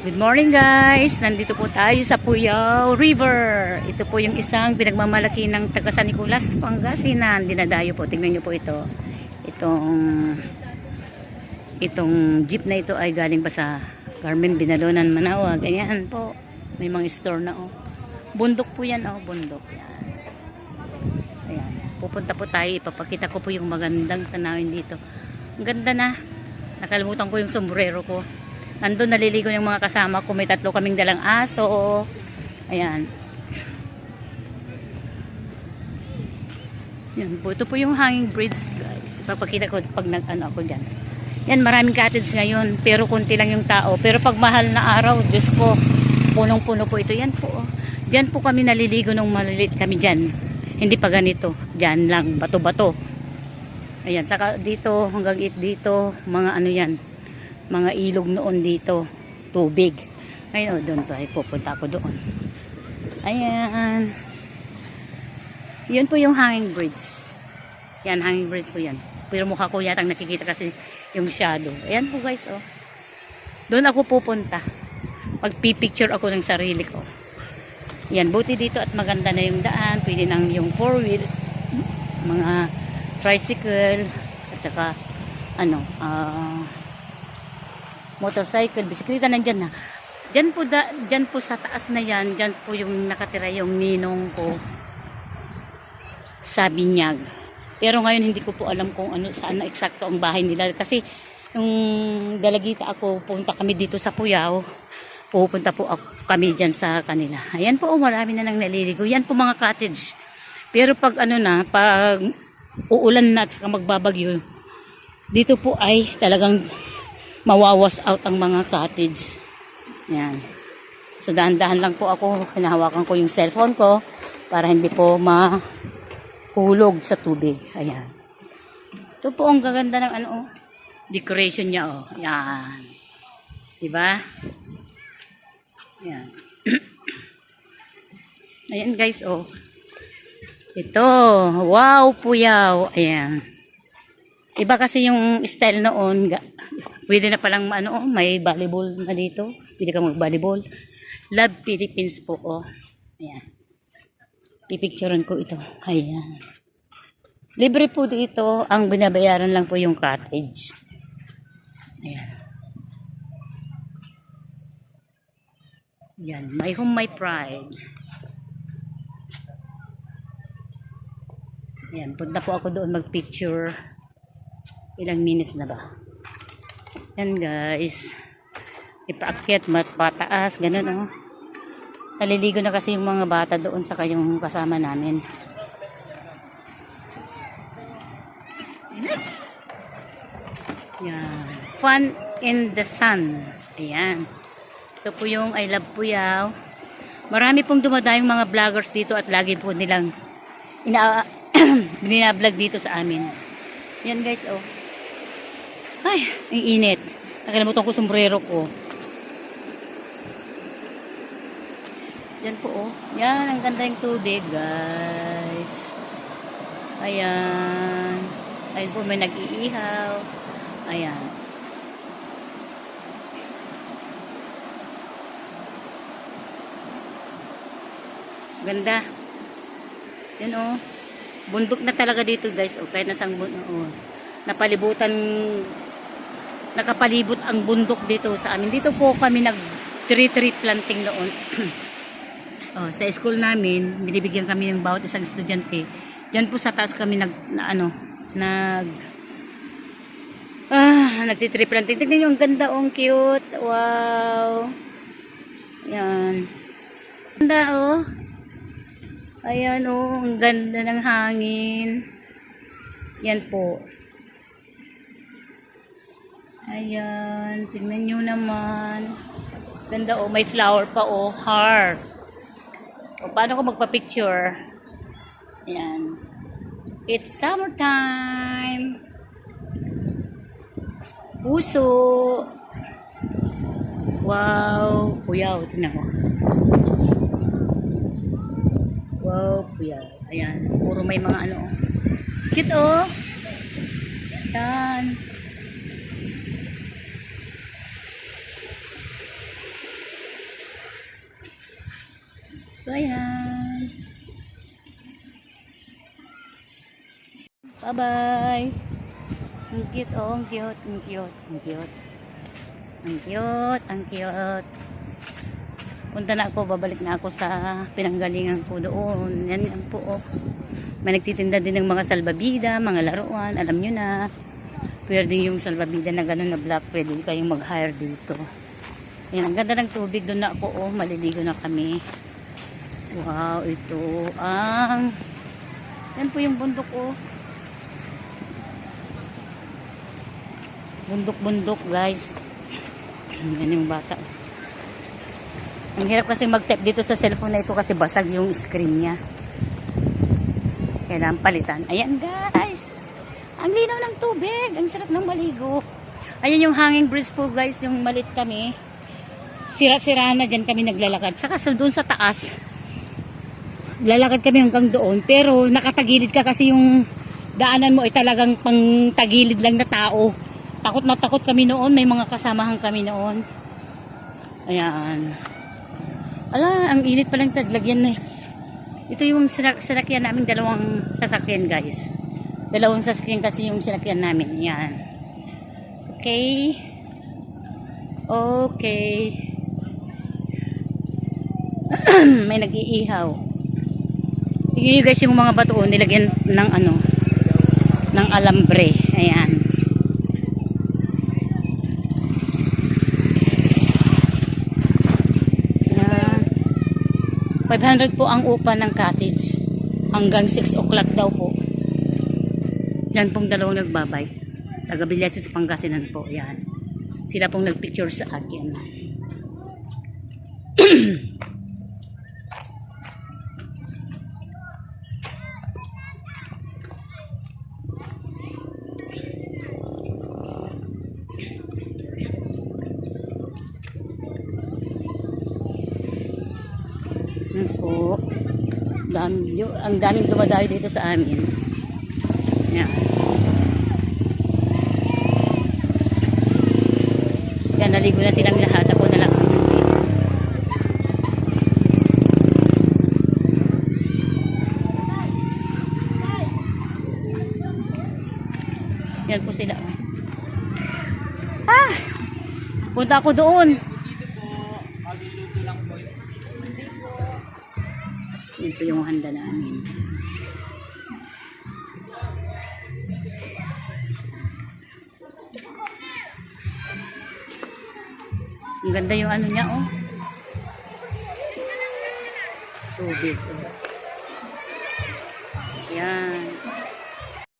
Good morning guys! Nandito po tayo sa Puyao River. Ito po yung isang pinagmamalaki ng taga San Nicolas, Pangasinan. Dinadayo po. Tingnan nyo po ito. Itong jeep na ito ay galing pa sa Carmen Binalonan, Manawag. Ayan po. May mga store na oh. Bundok po yan oh. Bundok yan. Ayan. Pupunta po tayo. Ipapakita ko po yung magandang tanawin dito. Ang ganda na. Nakalimutan ko yung sombrero ko. Nandun naliligo yung mga kasama ko. May 3 kaming dalang aso. Ayan. Yan po. Ito po yung hanging bridge guys. Ipapakita ko pag nag-ano ako dyan. Yan, maraming cottage ngayon. Pero konti lang yung tao. Pero pag mahal na araw, Diyos ko, punong-puno po ito. Yan po. Oh. Diyan po kami naliligo nung malilit kami dyan. Hindi pa ganito. Dyan lang. Bato-bato. Ayan. Saka dito, hanggang dito, mga ano yan. Mga ilog noon dito, tubig. Ngayon, doon tayo, pupunta ako doon. Ayan. Yun po yung hanging bridge. Yan, hanging bridge po yan. Pero mukha ko yatang nakikita kasi yung shadow. Ayan po guys, oh. Doon ako pupunta. Magpipicture ako ng sarili ko. Yan, buti dito at maganda na yung daan. Pwede nang yung 4 wheels, mga tricycle, at saka, ano, motorcycle, bisikleta nandyan na. Dyan po sa taas na yan, dyan po yung nakatira yung ninong ko sa Binyag. Pero ngayon hindi ko po alam kung ano, saan na eksakto ang bahay nila. Kasi yung dalagita ako, punta kami dito sa Puyao. Pupunta po kami dyan sa kanila. Ayan po, marami na nang naliligo. Yan po mga cottage. Pero pag ano na, pag uulan na at saka magbabagyo, dito po ay talagang mawawas out ang mga cottage. Yan. So dahan-dahan lang po ako. Hinahawakan ko yung cellphone ko para hindi po mahulog sa tubig. Ayan. Ito po ang gaganda ng ano, oh, decoration niya. Oh. Yan. Diba? Yan. Ayan guys. Oh. Ito. Wow, Puyao. Ayan. Iba kasi yung style noon. Pwede na palang ano, may volleyball na dito. Pwede ka mag-volleyball. Love Philippines po, oh. Ayan. Pipicturean ko ito. Ayan. Libre po dito. Ang binabayaran lang po yung cottage. Ayan. Ayan. My home, my pride. Ayan. Punta po ako doon mag-picture. Ilang minutes na ba? Yan guys, ipaakyat, pataas, ganun oh. Naliligo na kasi yung mga bata doon sa kayong kasama namin. Yan, fun in the sun. Ayan, ito po yung I Love Puyao. Marami pong dumadayong mga vloggers dito at lagi po nilang binablog dito sa amin. Yan guys oh. Ay, ang init. Nakalimutan ko sombrero ko. Yan po, oh. Yan, ang ganda yung tubig, guys. Ayan. Ayun po, may nag-iihaw. Ayan. Ganda. Yan, oh. Bundok na talaga dito, guys. Oh, kahit nasang bundok, oh. Nakapalibot ang bundok dito sa amin. Dito po kami nag-tree planting noon. Oh, sa school namin, binibigyan kami ng bawat isang estudyante. Diyan po sa taas kami nagti-tree planting. Tingnan niyo ang ganda, ang cute. Wow. Yan. Ganda oh. Ayan oh, ang ganda ng hangin. Yan po. Ayan, tingnan nyo naman. Ganda oh, may flower pa oh, heart. O, paano ko magpa-picture? Ayan. It's summertime. Puso. Wow, Puyao, tingnan ko. Wow, Puyao. Ayan, puro may mga ano. Cute oh. Yan. So, ayan. Bye-bye. Ang cute, oh. Ang cute. Ang cute. Ang cute. Ang cute. Ang cute. Punta na ako. Babalik na ako sa pinanggalingan ko doon. Yan po, oh. May nagtitinda din ng mga salbabida, mga laruan. Alam nyo na. Pwede yung salbabida na gano'n na black. Pwede kayong mag-hire dito. Yan. Ang ganda ng tubig. Doon na ako, oh. Maliligo na kami. Wow. Ito ang... Yan po yung bundok, oh. Bundok-bundok, guys. Yan yung bata. Ang hirap kasi mag-type dito sa cellphone na ito kasi basag yung screen niya. Kailangan palitan. Ayan, guys. Ang linaw ng tubig. Ang sarap ng maligo. Ayan yung hanging bridge po, guys. Yung malit kami. Sira-sira na dyan kami naglalakad. Saka doon sa taas. Lalakad kami hanggang doon. Pero nakatagilid ka kasi yung daanan mo ay talagang pang tagilid lang na tao. Takot na takot kami noon. May mga kasamahan kami noon. Ayan. Ala, ang init palang taglagyan na eh. Ito yung sasakyan namin. Dalawang sasakyan, guys. Dalawang sasakyan kasi yung sasakyan namin. Ayan. Okay. Okay. May nag-iihaw. Tingnan nyo guys yung mga bato. Nilagyan ng ano. Ng alambre. Ayan. 500 po ang upa ng cottage. Hanggang 6 o'clock daw po. Yan pong dalawang nagbabay. Taga Villasis, Pangasinan po. Yan. Sila pong nagpicture sa akin. Yan po. Ang daming dumadayo dito sa amin. Yan. Yan, naligo na silang lahat. Ako na lang ang nandito. Yan po sila. Ah! Punta ako doon. Ito yung handa namin. Ang ganda yung ano niya, oh. Tubig.